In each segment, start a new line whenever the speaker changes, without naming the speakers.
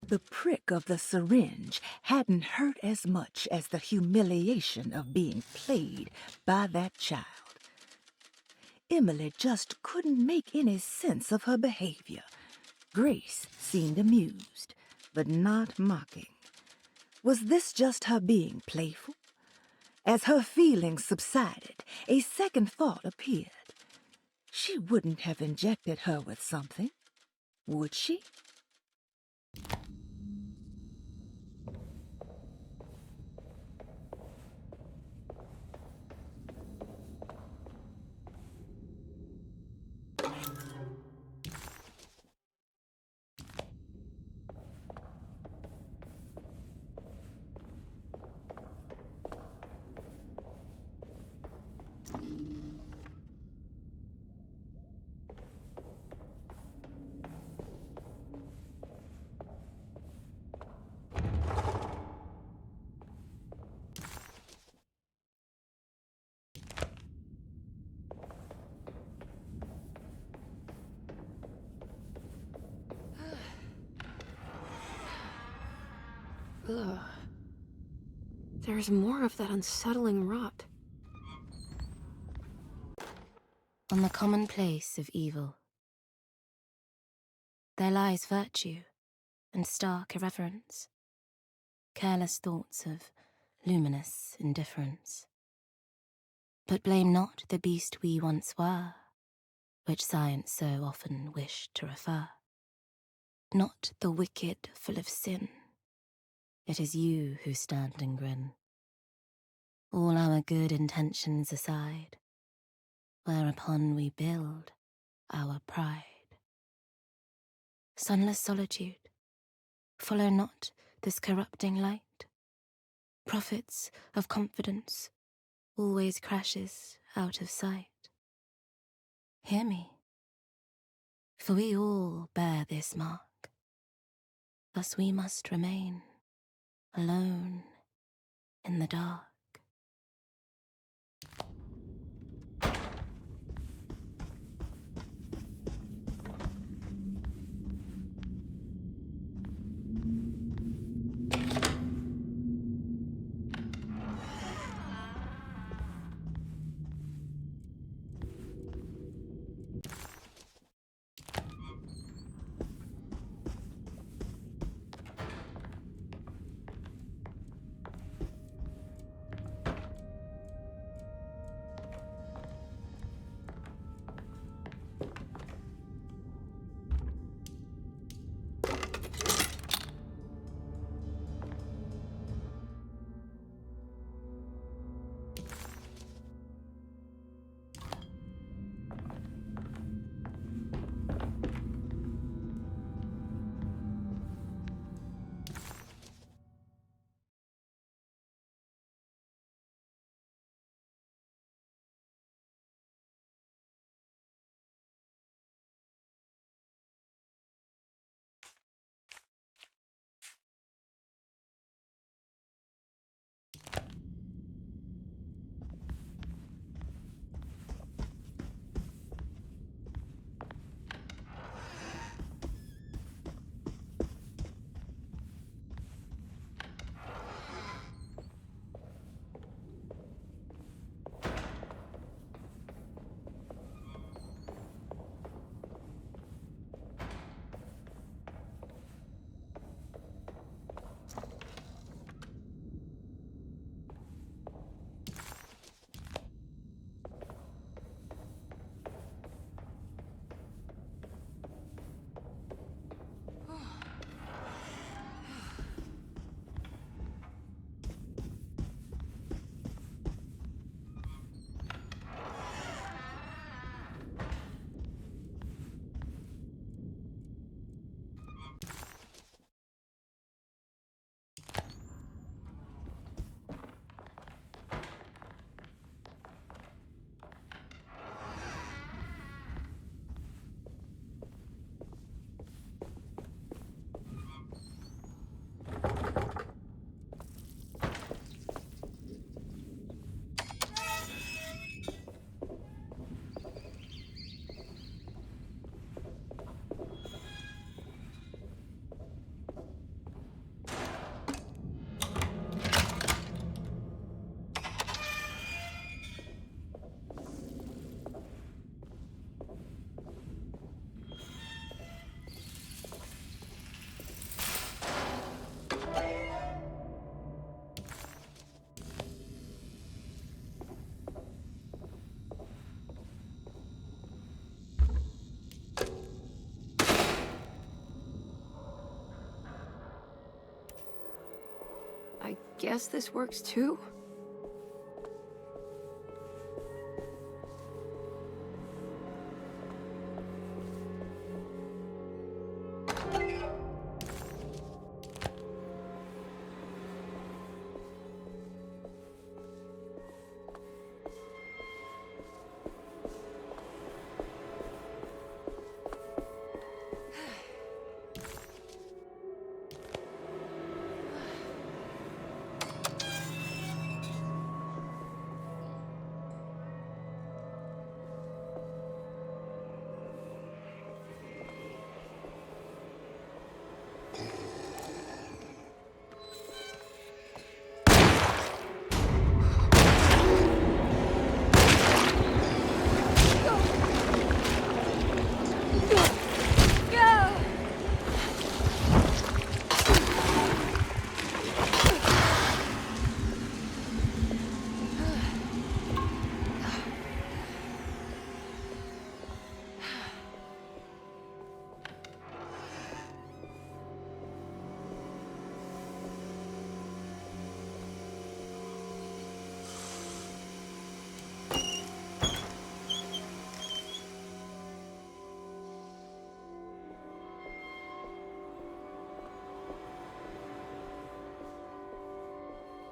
The prick of the syringe hadn't hurt as much as the humiliation of being played by that child. Emily just couldn't make any sense of her behavior. Grace seemed amused, but not mocking. Was this just her being playful? As her feelings subsided, a second thought appeared. She wouldn't have injected her with something, would she?
Ugh. There's more of that unsettling rot.
On the commonplace of evil, there lies virtue and stark irreverence, careless thoughts of luminous indifference. But blame not the beast we once were, which science so often wished to refer. Not the wicked full of sin, it is you who stand and grin. All our good intentions aside, whereupon we build our pride. Sunless solitude, follow not this corrupting light. Prophets of confidence always crashes out of sight. Hear me, for we all bear this mark. Thus we must remain alone in the dark.
guess this works too.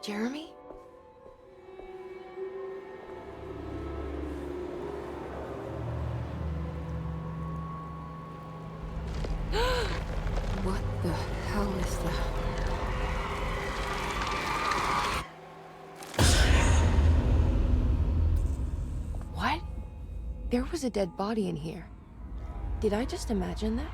Jeremy? What the hell is that? What? There was a dead body in here. Did I just imagine that?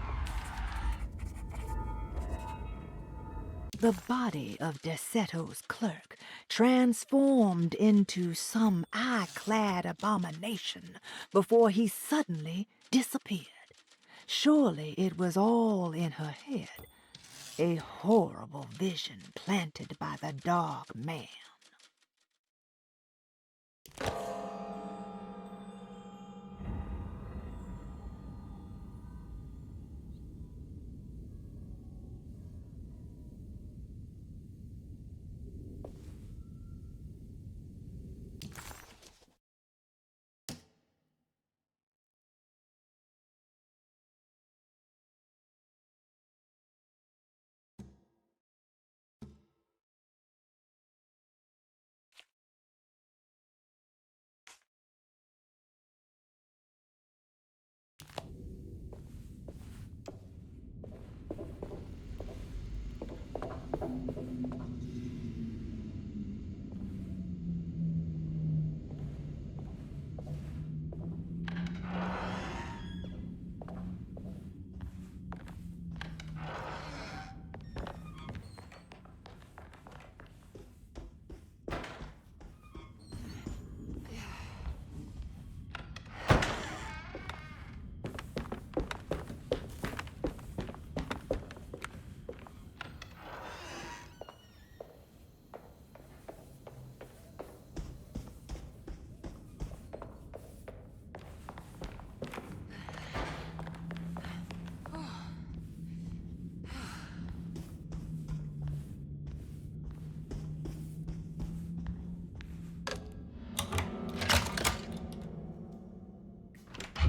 The body of Desetto's clerk transformed into some eye-clad abomination before he suddenly disappeared. Surely it was all in her head, a horrible vision planted by the dark man.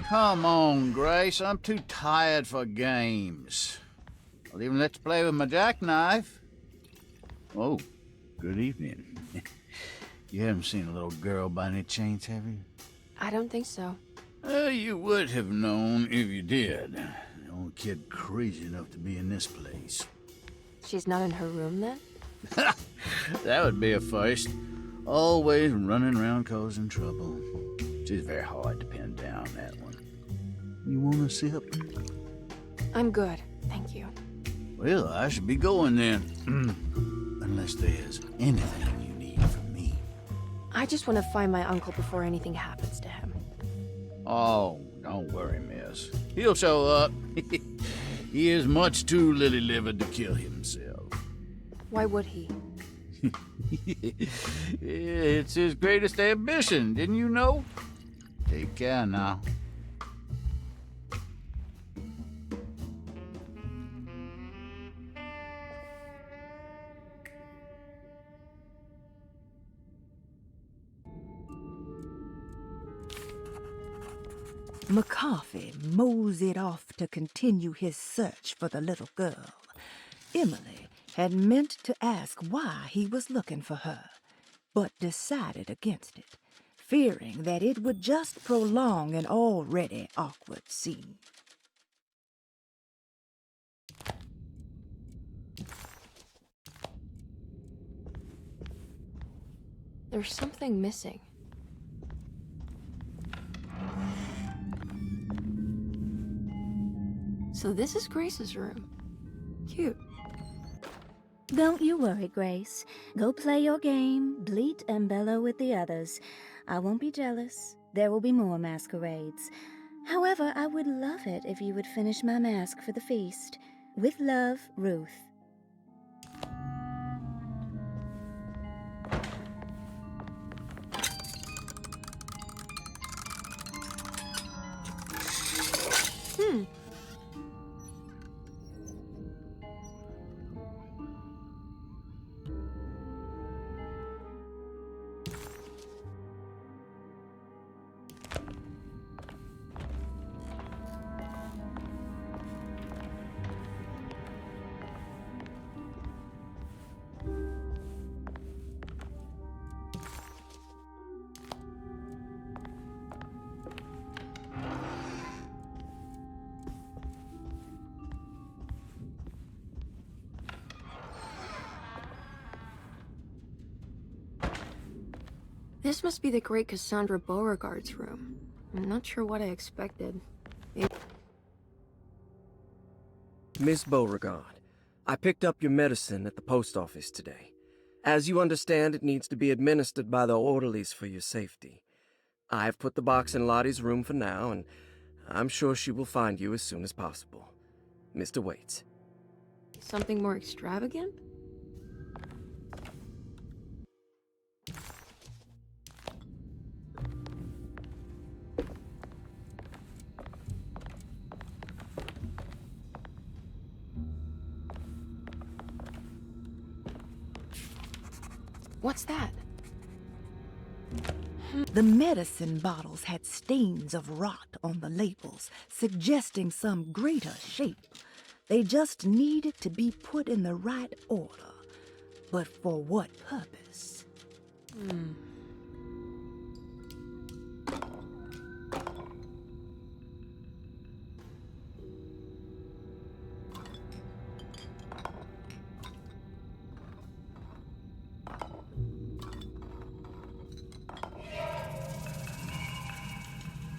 Come on, Grace. I'm too tired for games. I'll even let you play with my jackknife. Oh, good evening. You haven't seen a little girl by any chance, have you?
I don't think so.
You would have known if you did. The only kid crazy enough to be in this place.
She's not in her room then?
That would be a first. Always running around causing trouble. She's very hard to pin down, that one. You want a sip?
I'm good, thank you.
Well, I should be going then. Unless there's anything you need from me.
I just want to find my uncle before anything happens to him.
Oh, don't worry, miss. He'll show up. He is much too lily-livered to kill himself.
Why would he?
It's his greatest ambition, didn't you know? Take care now.
McCarthy moseyed off to continue his search for the little girl. Emily had meant to ask why he was looking for her, but decided against it, fearing that it would just prolong an already awkward scene.
There's something missing. So this is Grace's room. Cute.
Don't you worry, Grace. Go play your game, bleat and bellow with the others. I won't be jealous. There will be more masquerades. However, I would love it if you would finish my mask for the feast. With love, Ruth.
This must be the great Cassandra Beauregard's room. I'm not sure what I expected.
Miss Beauregard, I picked up your medicine at the post office today. As you understand, it needs to be administered by the orderlies for your safety. I've put the box in Lottie's room for now, and I'm sure she will find you as soon as possible. Mr. Waits.
Something more extravagant? What's that?
The medicine bottles had stains of rot on the labels, suggesting some greater shape. They just needed to be put in the right order. But for what purpose?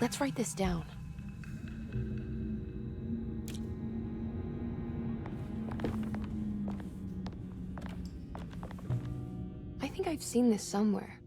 Let's write this down. I think I've seen this somewhere.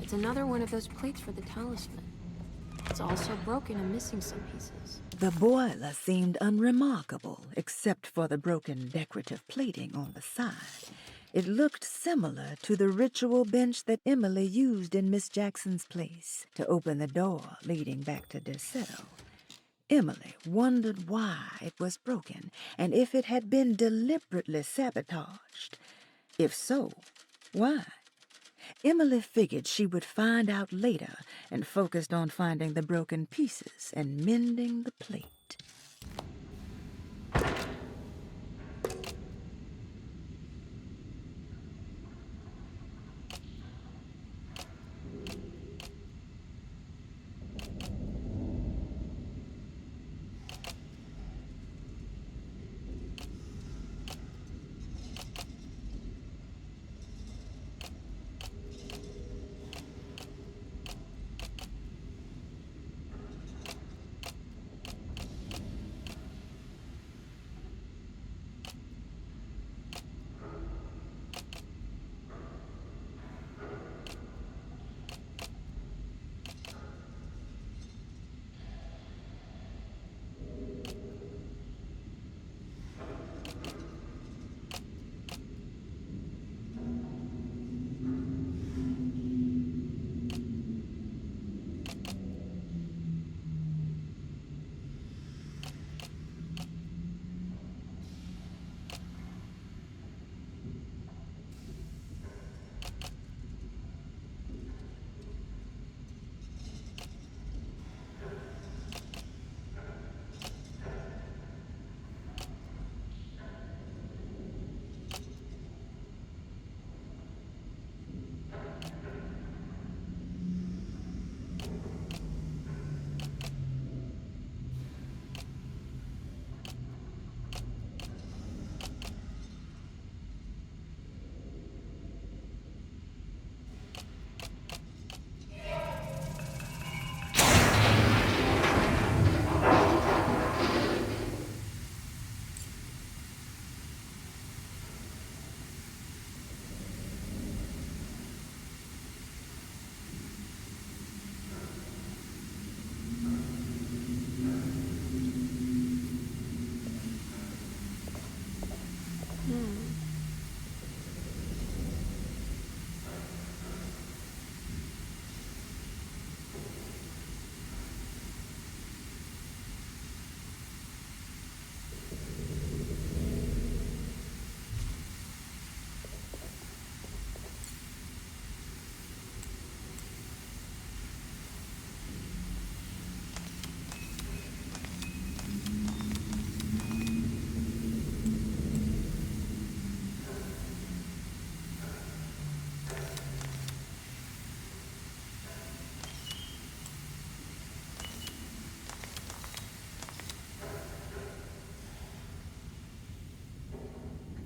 It's another one of those plates for the talisman. It's also broken and missing some pieces.
The boiler seemed unremarkable, except for the broken decorative plating on the side. It looked similar to the ritual bench that Emily used in Miss Jackson's place to open the door leading back to their cell. Emily wondered why it was broken and if it had been deliberately sabotaged. If so, why? Emily figured she would find out later and focused on finding the broken pieces and mending the plate.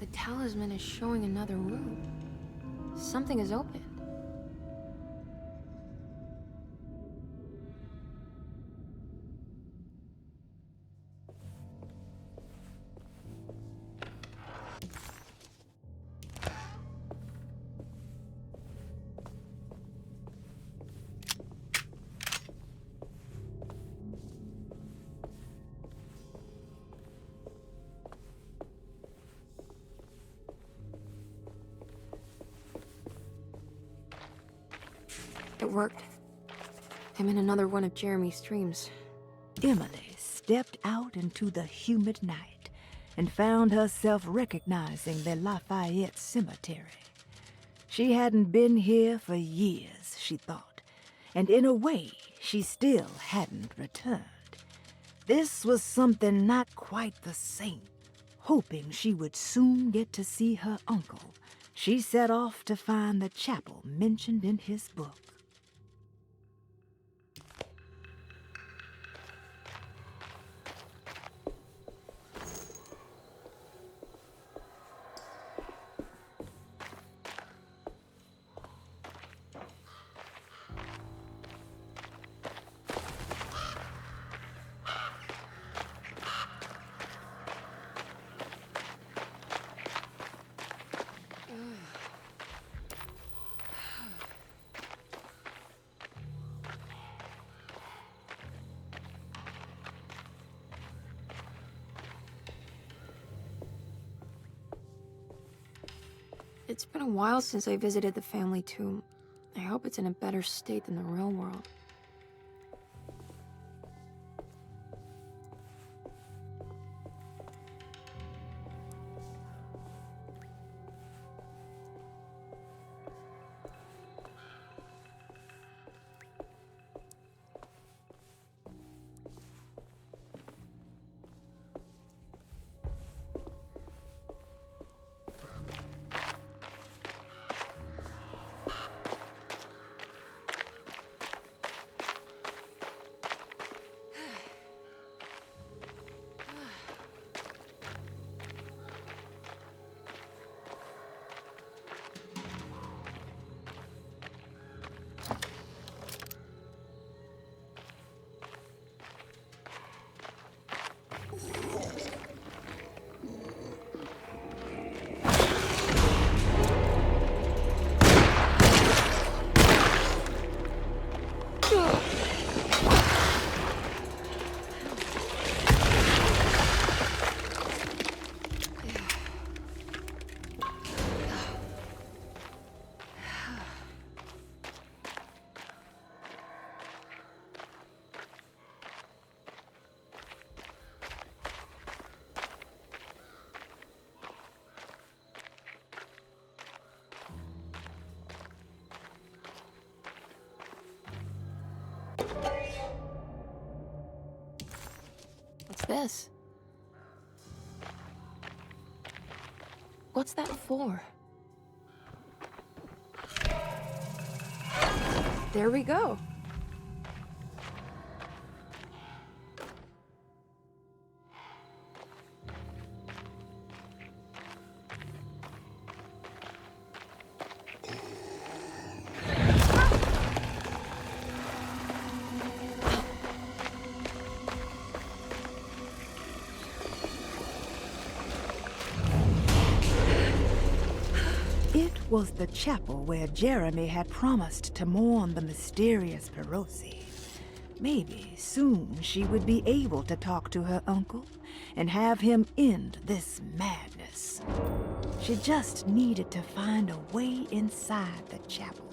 The talisman is showing another room. Something is open. It worked. I'm in another one of Jeremy's dreams.
Emily stepped out into the humid night and found herself recognizing the Lafayette Cemetery. She hadn't been here for years, she thought, and in a way, she still hadn't returned. This was something not quite the same. Hoping she would soon get to see her uncle, she set off to find the chapel mentioned in his book.
It's been a while since I visited the family tomb. I hope it's in a better state than the real world. What's this? What's that for? There we go.
It was the chapel where Jeremy had promised to mourn the mysterious Perosi. Maybe soon she would be able to talk to her uncle and have him end this madness. She just needed to find a way inside the chapel.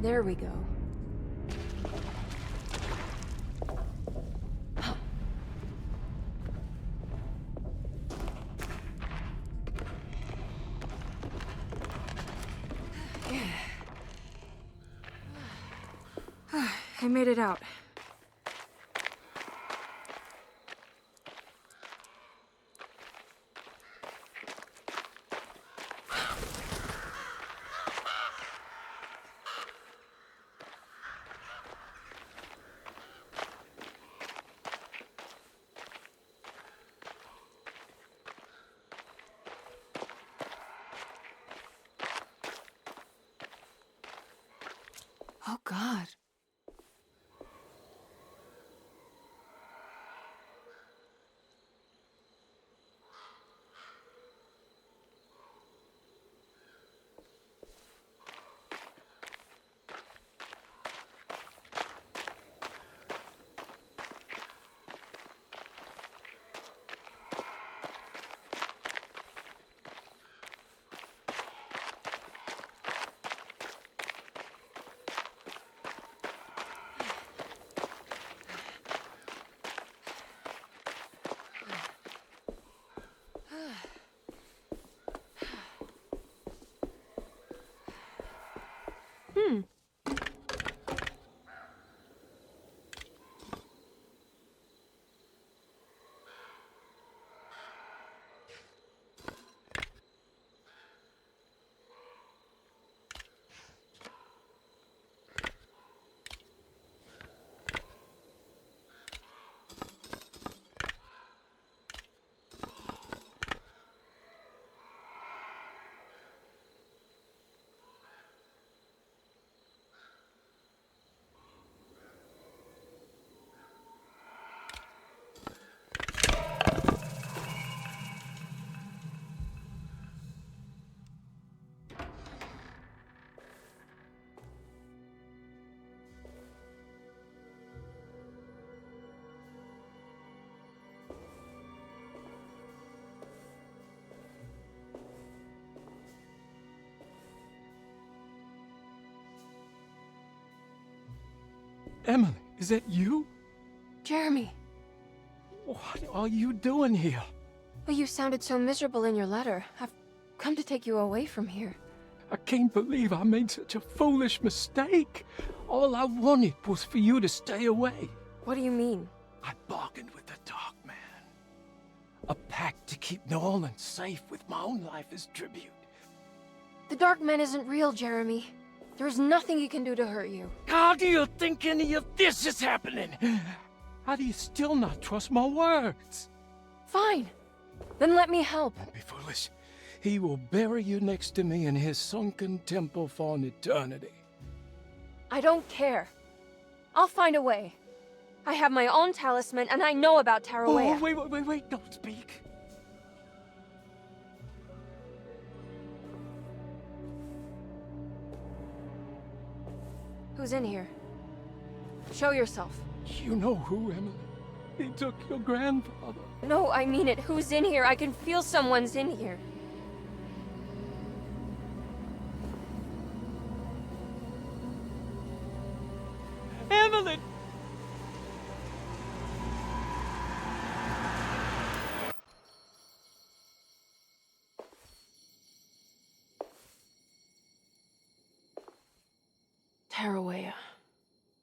There we go.
I made it out.
Oh, God.
Emily, is that you?
Jeremy.
What are you doing here?
Well, you sounded so miserable in your letter. I've come to take you away from here.
I can't believe I made such a foolish mistake. All I wanted was for you to stay away.
What do you mean?
I bargained with the Dark Man. A pact to keep New Orleans safe with my own life as tribute.
The Dark Man isn't real, Jeremy. There is nothing he can do to hurt you.
How do you think any of this is happening? How do you still not trust my words?
Fine. Then let me help.
Don't be foolish. He will bury you next to me in his sunken temple for an eternity.
I don't care. I'll find a way. I have my own talisman, and I know about Tarawea.
Oh, wait, don't speak.
Who's in here? Show yourself.
You know who, Emily. He took your grandfather.
No, I mean it. Who's in here? I can feel someone's in here.
Emily!
Tarawea.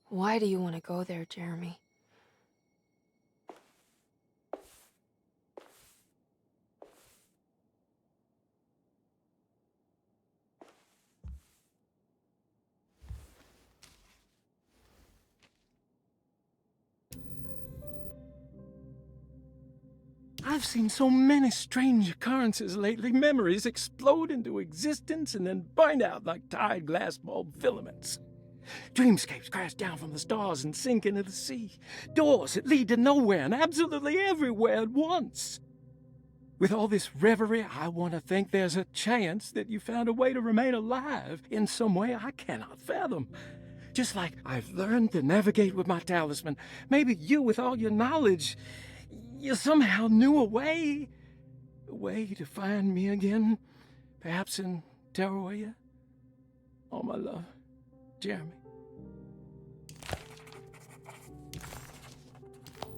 Why do you want to go there, Jeremy?
I've seen so many strange occurrences lately. Memories explode into existence and then burn out like tired glass bulb filaments. Dreamscapes crash down from the stars and sink into the sea. Doors that lead to nowhere and absolutely everywhere at once. With all this reverie, I want to think there's a chance that you found a way to remain alive in some way I cannot fathom. Just like I've learned to navigate with my talisman, maybe you, with all your knowledge, you somehow knew a way to find me again, perhaps in Tarawea. Oh, my love, Jeremy?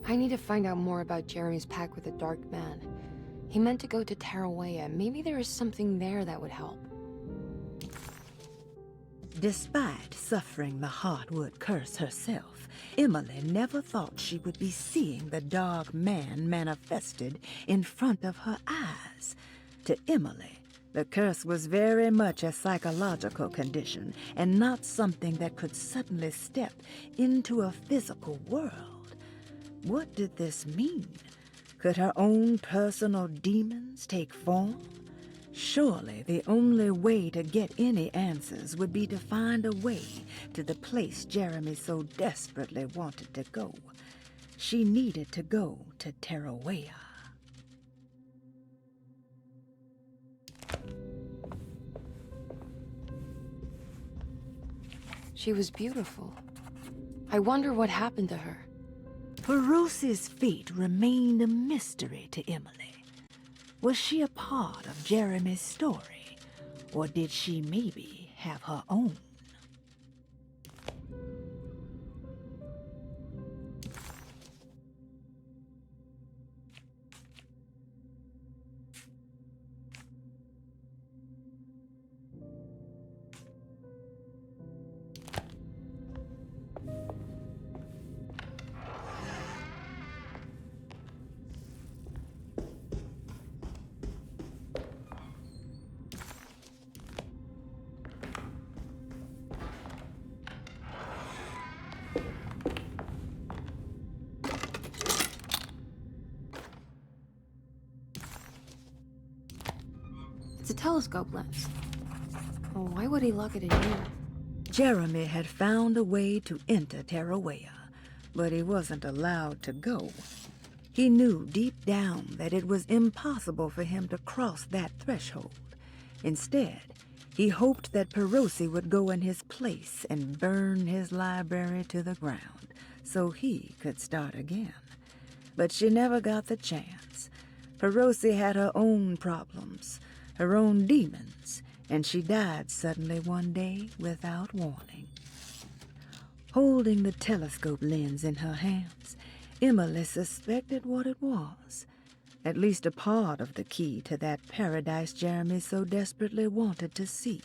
I need to find out more about Jeremy's pact with the Dark Man. He meant to go to Tarawea. Maybe there is something there that would help.
Despite suffering the Hartwood curse herself, Emily never thought she would be seeing the Dark Man manifested in front of her eyes. To Emily, the curse was very much a psychological condition and not something that could suddenly step into a physical world. What did this mean? Could her own personal demons take form? Surely the only way to get any answers would be to find a way to the place Jeremy so desperately wanted to go. She needed to go to Tarawea.
She was beautiful. I wonder what happened to her.
Perosi's fate remained a mystery to Emily. Was she a part of Jeremy's story, or did she maybe have her own?
It's a telescope lens. Oh, why would he lock it in here?
Jeremy had found a way to enter Tarawea, but he wasn't allowed to go. He knew deep down that it was impossible for him to cross that threshold. Instead, he hoped that Perosi would go in his place and burn his library to the ground so he could start again. But she never got the chance. Perosi had her own problems, her own demons, and she died suddenly one day without warning. Holding the telescope lens in her hands, Emily suspected what it was. At least a part of the key to that paradise Jeremy so desperately wanted to see.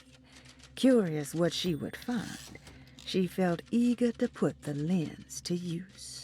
Curious what she would find, she felt eager to put the lens to use.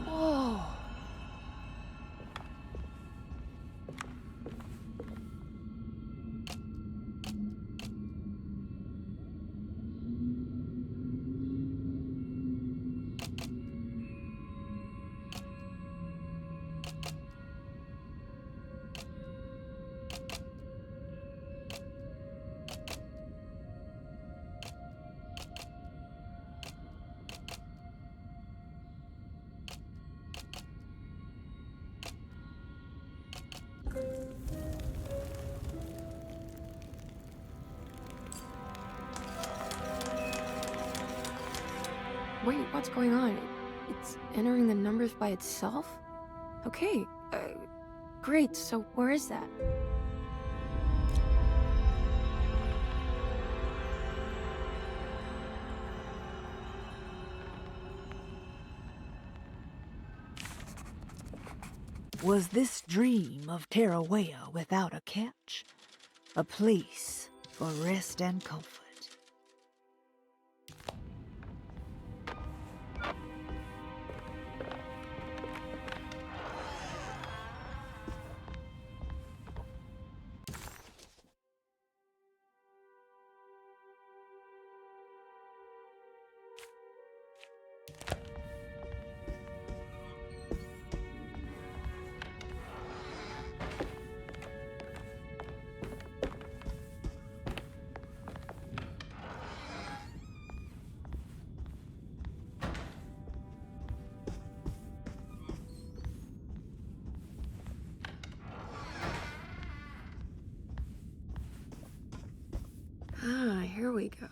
Whoa. Wait, what's going on? It's entering the numbers by itself? Okay, great, so where is that?
Was this dream of Tarawea without a catch? A place for rest and comfort.
Ah, here we go.